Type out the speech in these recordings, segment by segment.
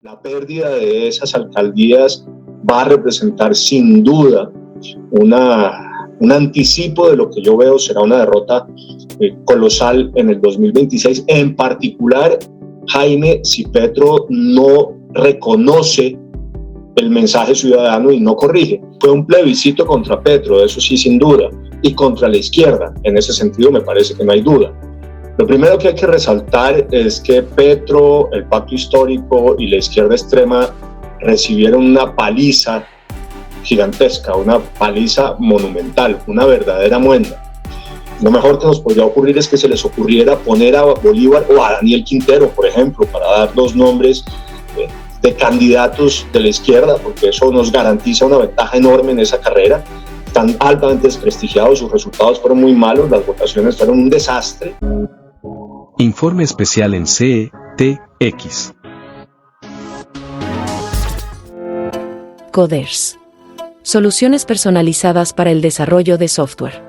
La pérdida de esas alcaldías va a representar sin duda un anticipo de lo que yo veo será una derrota colosal en el 2026, en particular, Jaime, si Petro no reconoce el mensaje ciudadano y no corrige. Fue un plebiscito contra Petro, eso sí, sin duda, y contra la izquierda. En ese sentido me parece que no hay duda. Lo primero que hay que resaltar es que Petro, el Pacto Histórico y la izquierda extrema recibieron una paliza gigantesca, una paliza monumental, una verdadera muenda. Lo mejor que nos podría ocurrir es que se les ocurriera poner a Bolívar o a Daniel Quintero, por ejemplo, para dar dos nombres de candidatos de la izquierda, porque eso nos garantiza una ventaja enorme en esa carrera. Están altamente desprestigiados, sus resultados fueron muy malos, las votaciones fueron un desastre. Informe especial en CTX. Coders. Soluciones personalizadas para el desarrollo de software.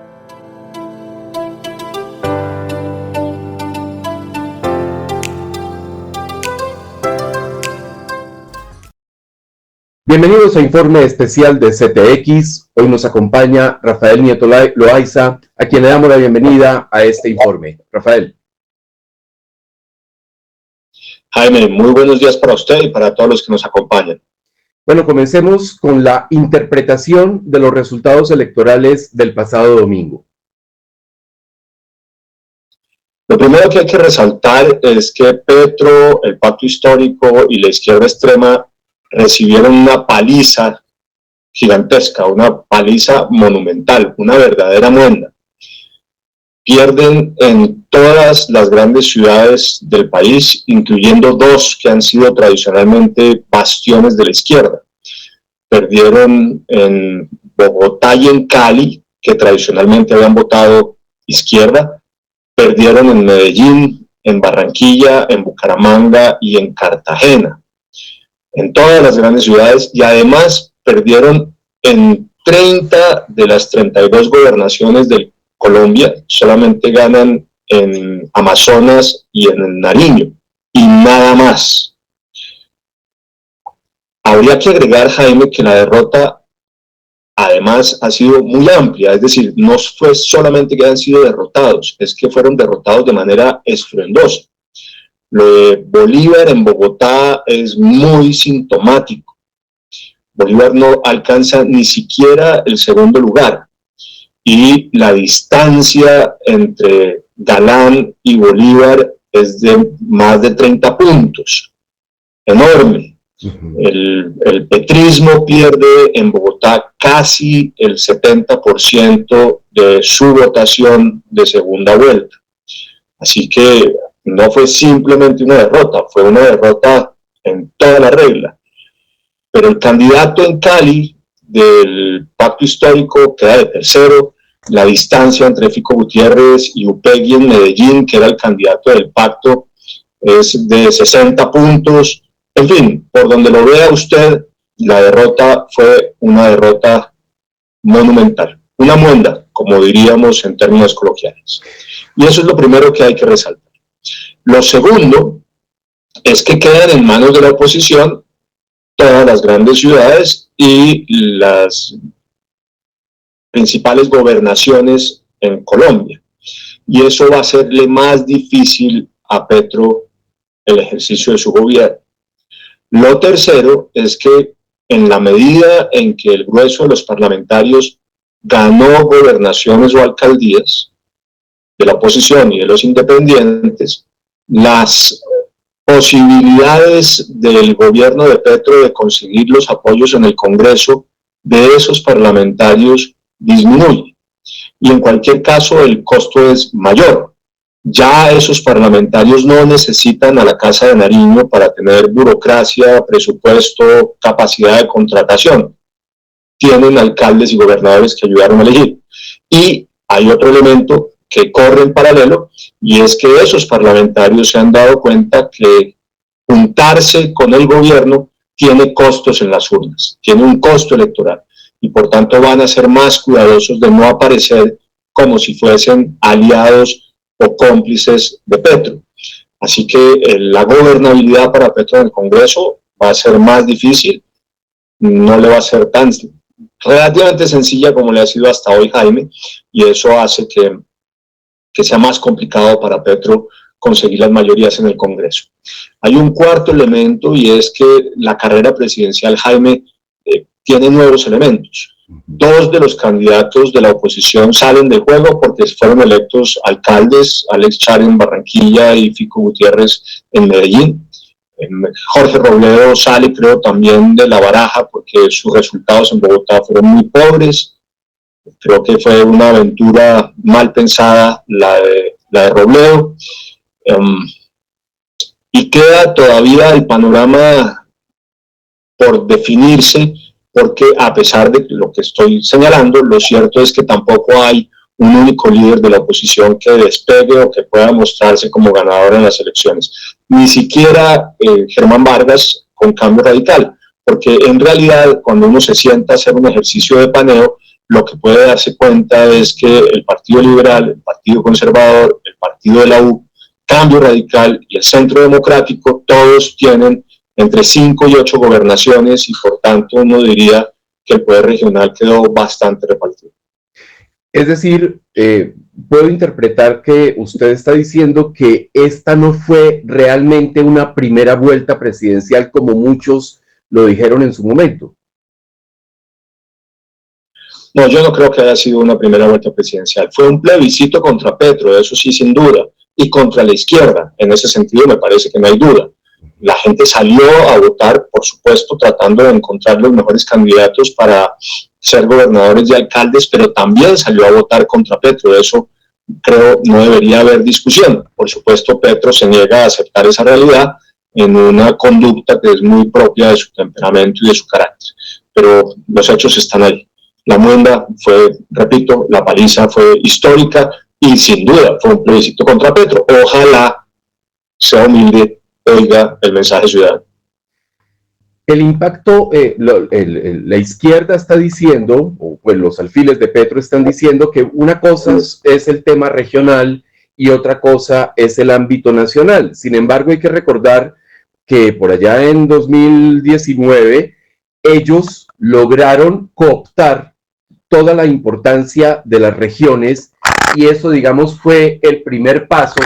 Bienvenidos a Informe Especial de CTX. Hoy nos acompaña Rafael Nieto Loaiza, a quien le damos la bienvenida a este informe. Rafael. Jaime, muy buenos días para usted y para todos los que nos acompañan. Bueno, comencemos con la interpretación de los resultados electorales del pasado domingo. Lo primero que hay que resaltar es que Petro, el Pacto Histórico y la izquierda extrema recibieron una paliza gigantesca, una paliza monumental, una verdadera muenda. Pierden en todas las grandes ciudades del país, incluyendo dos que han sido tradicionalmente bastiones de la izquierda. Perdieron en Bogotá y en Cali, que tradicionalmente habían votado izquierda. Perdieron en Medellín, en Barranquilla, en Bucaramanga y en Cartagena. En todas las grandes ciudades, y además perdieron en 30 de las 32 gobernaciones de Colombia, solamente ganan en Amazonas y en Nariño, y nada más. Habría que agregar, Jaime, que la derrota además ha sido muy amplia, es decir, no fue solamente que hayan sido derrotados, es que fueron derrotados de manera estruendosa. Lo de Bolívar en Bogotá es muy sintomático. Bolívar no alcanza ni siquiera el segundo lugar y la distancia entre Galán y Bolívar es de más de 30 puntos. Enorme. El petrismo pierde en Bogotá casi el 70% de su votación de segunda vuelta. Así que no fue simplemente una derrota, fue una derrota en toda la regla. Pero el candidato en Cali del Pacto Histórico queda de tercero. La distancia entre Fico Gutiérrez y Upegui en Medellín, que era el candidato del pacto, es de 60 puntos. En fin, por donde lo vea usted, la derrota fue una derrota monumental, una muenda, como diríamos en términos coloquiales. Y eso es lo primero que hay que resaltar. Lo segundo es que quedan en manos de la oposición todas las grandes ciudades y las principales gobernaciones en Colombia. Y eso va a hacerle más difícil a Petro el ejercicio de su gobierno. Lo tercero es que en la medida en que el grueso de los parlamentarios ganó gobernaciones o alcaldías de la oposición y de los independientes, las posibilidades del gobierno de Petro de conseguir los apoyos en el Congreso de esos parlamentarios disminuye. Y en cualquier caso el costo es mayor. Ya esos parlamentarios no necesitan a la Casa de Nariño para tener burocracia, presupuesto, capacidad de contratación. Tienen alcaldes y gobernadores que ayudaron a elegir. Y hay otro elemento que corre en paralelo, y es que esos parlamentarios se han dado cuenta que juntarse con el gobierno tiene costos en las urnas, tiene un costo electoral, y por tanto van a ser más cuidadosos de no aparecer como si fuesen aliados o cómplices de Petro. Así que la gobernabilidad para Petro en el Congreso va a ser más difícil, no le va a ser tan relativamente sencilla como le ha sido hasta hoy Jaime, y eso hace que sea más complicado para Petro conseguir las mayorías en el Congreso. Hay un cuarto elemento y es que la carrera presidencial, Jaime, tiene nuevos elementos. Dos de los candidatos de la oposición salen del juego porque fueron electos alcaldes, Alex Char en Barranquilla y Fico Gutiérrez en Medellín. Jorge Robledo sale, creo, también de la baraja porque sus resultados en Bogotá fueron muy pobres. Creo que fue una aventura mal pensada la de Robledo. Y queda todavía el panorama por definirse, porque a pesar de lo que estoy señalando, lo cierto es que tampoco hay un único líder de la oposición que despegue o que pueda mostrarse como ganador en las elecciones. Ni siquiera Germán Vargas con Cambio Radical, porque en realidad cuando uno se sienta a hacer un ejercicio de paneo, lo que puede darse cuenta es que el Partido Liberal, el Partido Conservador, el Partido de la U, Cambio Radical y el Centro Democrático, todos tienen entre 5 y 8 gobernaciones y por tanto uno diría que el poder regional quedó bastante repartido. Es decir, puedo interpretar que usted está diciendo que esta no fue realmente una primera vuelta presidencial como muchos lo dijeron en su momento. No, yo no creo que haya sido una primera vuelta presidencial. Fue un plebiscito contra Petro, eso sí, sin duda, y contra la izquierda. En ese sentido me parece que no hay duda. La gente salió a votar, por supuesto, tratando de encontrar los mejores candidatos para ser gobernadores y alcaldes, pero también salió a votar contra Petro. Eso creo no debería haber discusión. Por supuesto, Petro se niega a aceptar esa realidad en una conducta que es muy propia de su temperamento y de su carácter. Pero los hechos están ahí. La muenda fue, repito, la paliza fue histórica y sin duda fue un plebiscito contra Petro. Ojalá sea humilde, oiga el mensaje ciudadano. El impacto, la izquierda está diciendo, o pues los alfiles de Petro están diciendo que una cosa es el tema regional y otra cosa es el ámbito nacional. Sin embargo, hay que recordar que por allá en 2019 ellos lograron cooptar toda la importancia de las regiones y eso, digamos, fue el primer paso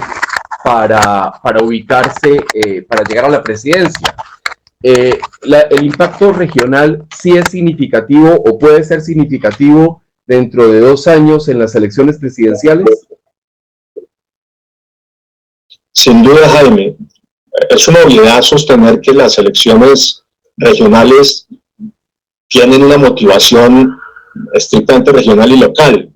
para ubicarse, para llegar a la presidencia. El impacto regional sí es significativo o puede ser significativo dentro de 2 años en las elecciones presidenciales. Sin duda, Jaime, es una obviedad sostener que las elecciones regionales tienen una motivación estrictamente regional y local.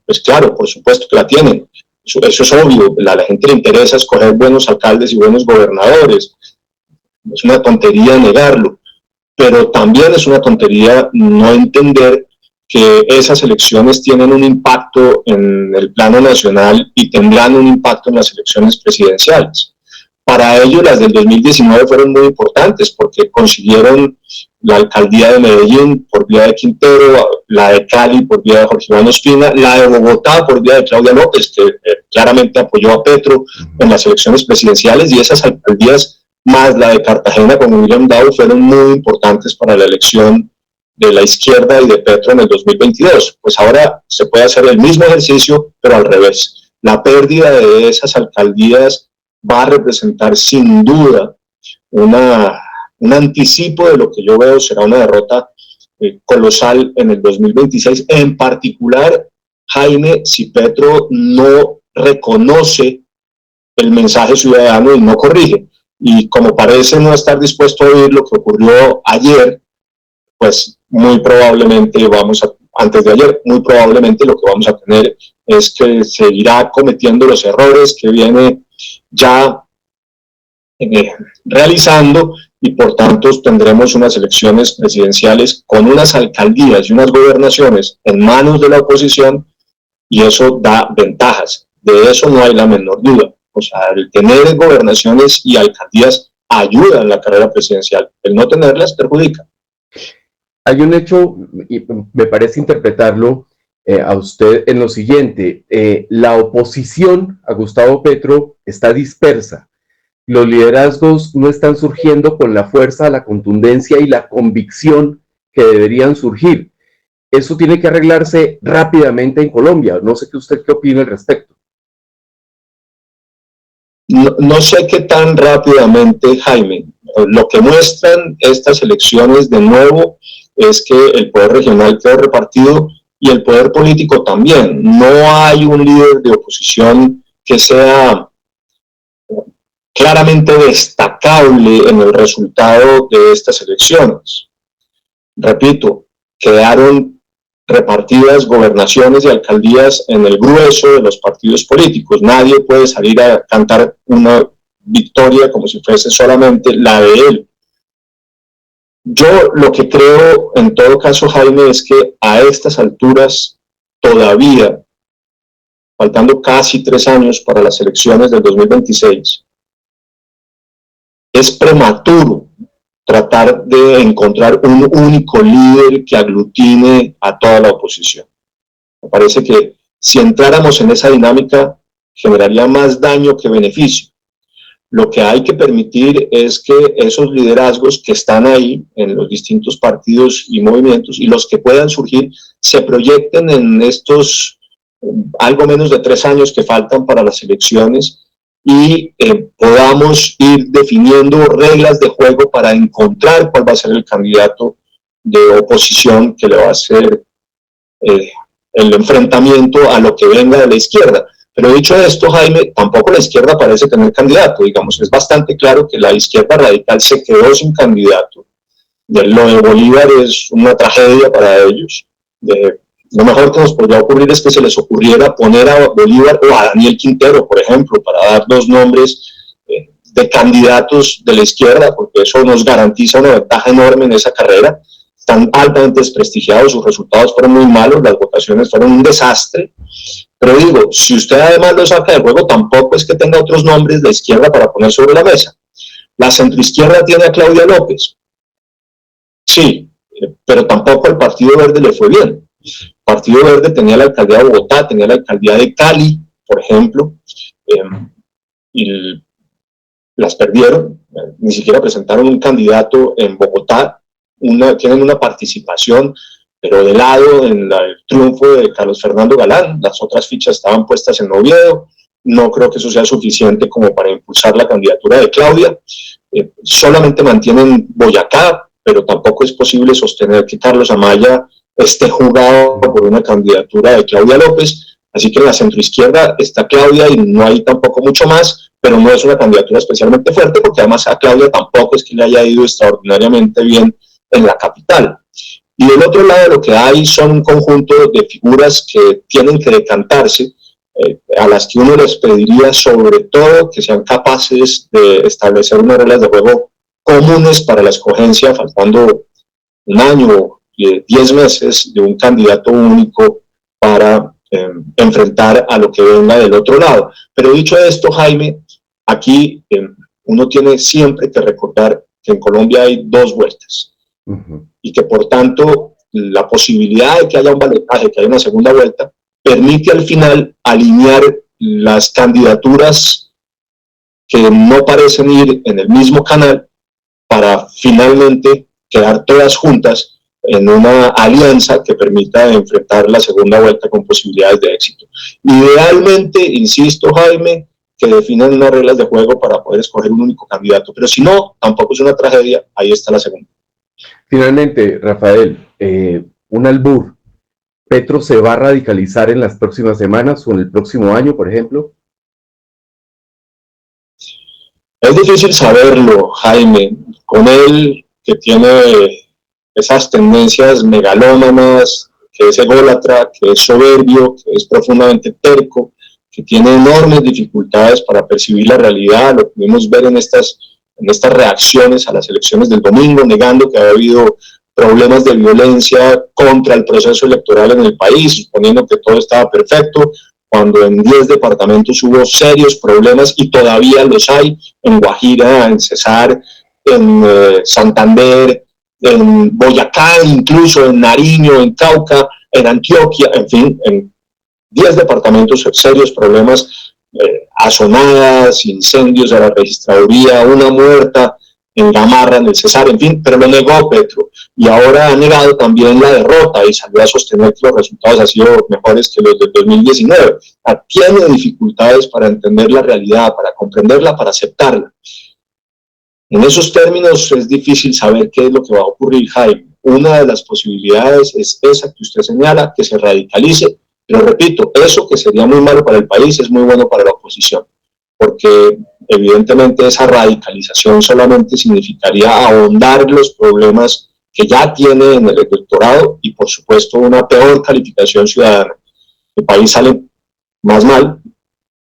Pues claro, por supuesto que la tienen. Eso es obvio. A la gente le interesa escoger buenos alcaldes y buenos gobernadores. Es una tontería negarlo, pero también es una tontería no entender que esas elecciones tienen un impacto en el plano nacional y tendrán un impacto en las elecciones presidenciales. Para ello, las del 2019 fueron muy importantes porque consiguieron la alcaldía de Medellín por vía de Quintero, la de Cali por vía de Jorge Iván Ospina, la de Bogotá por vía de Claudia López, que claramente apoyó a Petro en las elecciones presidenciales, y esas alcaldías más la de Cartagena con William Dow fueron muy importantes para la elección de la izquierda y de Petro en el 2022. Pues ahora se puede hacer el mismo ejercicio, pero al revés. La pérdida de esas alcaldías va a representar sin duda un anticipo de lo que yo veo será una derrota colosal en el 2026, en particular, Jaime, si Petro no reconoce el mensaje ciudadano y no corrige. Y como parece no estar dispuesto a oír lo que ocurrió ayer, pues muy probablemente antes de ayer, muy probablemente lo que vamos a tener es que seguirá cometiendo los errores que viene ya realizando, y por tanto tendremos unas elecciones presidenciales con unas alcaldías y unas gobernaciones en manos de la oposición, y eso da ventajas, de eso no hay la menor duda. O sea, el tener gobernaciones y alcaldías ayuda en la carrera presidencial, el no tenerlas perjudica. Hay un hecho, y me parece interpretarlo a usted en lo siguiente: la oposición a Gustavo Petro está dispersa. los liderazgos no están surgiendo con la fuerza, la contundencia y la convicción que deberían surgir. Eso tiene que arreglarse rápidamente en Colombia. No sé qué opina al respecto. No sé qué tan rápidamente, Jaime. Lo que muestran estas elecciones de nuevo es que el poder regional quedó repartido y el poder político también. No hay un líder de oposición que sea claramente destacable en el resultado de estas elecciones. Repito, quedaron repartidas gobernaciones y alcaldías en el grueso de los partidos políticos. Nadie puede salir a cantar una victoria como si fuese solamente la de él. Yo lo que creo, en todo caso, Jaime, es que a estas alturas todavía, faltando casi 3 años para las elecciones del 2026, es prematuro tratar de encontrar un único líder que aglutine a toda la oposición. Me parece que si entráramos en esa dinámica, generaría más daño que beneficio. Lo que hay que permitir es que esos liderazgos que están ahí en los distintos partidos y movimientos y los que puedan surgir se proyecten en estos algo menos de 3 años que faltan para las elecciones y podamos ir definiendo reglas de juego para encontrar cuál va a ser el candidato de oposición que le va a hacer el enfrentamiento a lo que venga de la izquierda. Pero dicho esto, Jaime, tampoco la izquierda parece tener candidato. Digamos, es bastante claro que la izquierda radical se quedó sin candidato. Lo de Bolívar es una tragedia para ellos. Lo mejor que nos podría ocurrir es que se les ocurriera poner a Bolívar o a Daniel Quintero, por ejemplo, para dar 2 nombres de candidatos de la izquierda, porque eso nos garantiza una ventaja enorme en esa carrera. Están altamente desprestigiados, sus resultados fueron muy malos, las votaciones fueron un desastre. Pero digo, si usted además lo saca del juego, tampoco es que tenga otros nombres de izquierda para poner sobre la mesa. La centroizquierda tiene a Claudia López. Sí, pero tampoco al Partido Verde le fue bien. El Partido Verde tenía la alcaldía de Bogotá, tenía la alcaldía de Cali, por ejemplo, y las perdieron. Ni siquiera presentaron un candidato en Bogotá. Tienen una participación, pero de lado en el triunfo de Carlos Fernando Galán. Las otras fichas estaban puestas en Oviedo. No creo que eso sea suficiente como para impulsar la candidatura de Claudia. Solamente mantienen Boyacá, pero tampoco es posible sostener que Carlos Amaya esté jugado por una candidatura de Claudia López. Así que en la centroizquierda está Claudia y no hay tampoco mucho más, pero no es una candidatura especialmente fuerte, porque además a Claudia tampoco es que le haya ido extraordinariamente bien en la capital. Y del otro lado lo que hay son un conjunto de figuras que tienen que decantarse, a las que uno les pediría sobre todo que sean capaces de establecer unas reglas de juego comunes para la escogencia, faltando 1 año, 10 meses de un candidato único para enfrentar a lo que venga del otro lado. Pero dicho esto, Jaime, aquí uno tiene siempre que recordar que en Colombia hay 2 vueltas. Y que por tanto la posibilidad de que haya un balotaje, que haya una segunda vuelta, permite al final alinear las candidaturas que no parecen ir en el mismo canal para finalmente quedar todas juntas en una alianza que permita enfrentar la segunda vuelta con posibilidades de éxito. Idealmente, insisto, Jaime, que definan unas reglas de juego para poder escoger un único candidato, pero si no, tampoco es una tragedia, ahí está la segunda. Finalmente, Rafael, un albur. ¿Petro se va a radicalizar en las próximas semanas o en el próximo año, por ejemplo? Es difícil saberlo, Jaime. Con él, que tiene esas tendencias megalómanas, que es ególatra, que es soberbio, que es profundamente terco, que tiene enormes dificultades para percibir la realidad. Lo pudimos ver en estas reacciones a las elecciones del domingo, negando que había habido problemas de violencia contra el proceso electoral en el país, suponiendo que todo estaba perfecto, cuando en 10 departamentos hubo serios problemas y todavía los hay, en Guajira, en Cesar, en Santander, en Boyacá, incluso en Nariño, en Cauca, en Antioquia, en fin, en 10 departamentos serios problemas azonadas, incendios a la registraduría, una muerta en Gamarra, en el Cesar, en fin, pero lo negó Petro. Y ahora ha negado también la derrota y salió a sostener que los resultados han sido mejores que los del 2019. Tiene dificultades para entender la realidad, para comprenderla, para aceptarla. En esos términos es difícil saber qué es lo que va a ocurrir, Jaime. Una de las posibilidades es esa que usted señala, que se radicalice, pero repito, eso que sería muy malo para el país es muy bueno para la oposición, porque evidentemente esa radicalización solamente significaría ahondar los problemas que ya tiene en el electorado y por supuesto una peor calificación ciudadana. El país sale más mal,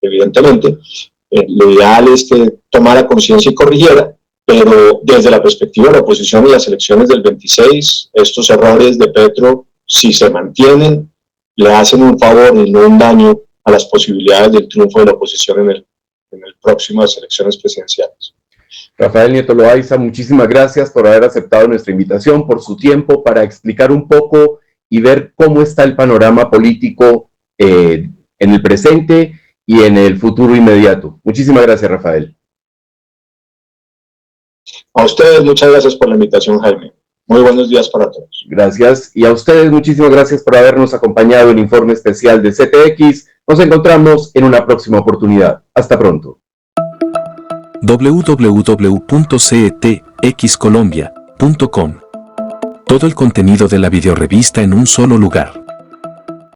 evidentemente. Lo ideal es que tomara conciencia y corrigiera, pero desde la perspectiva de la oposición y las elecciones del 26, estos errores de Petro, si se mantienen, le hacen un favor y no un daño a las posibilidades del triunfo de la oposición en el próximas elecciones presidenciales. Rafael Nieto Loaiza, muchísimas gracias por haber aceptado nuestra invitación, por su tiempo para explicar un poco y ver cómo está el panorama político en el presente y en el futuro inmediato. Muchísimas gracias, Rafael. A ustedes, muchas gracias por la invitación, Jaime. Muy buenos días para todos. Gracias. Y a ustedes, muchísimas gracias por habernos acompañado en el informe especial de CTX. Nos encontramos en una próxima oportunidad. Hasta pronto. www.ctxcolombia.com. Todo el contenido de la videorevista en un solo lugar.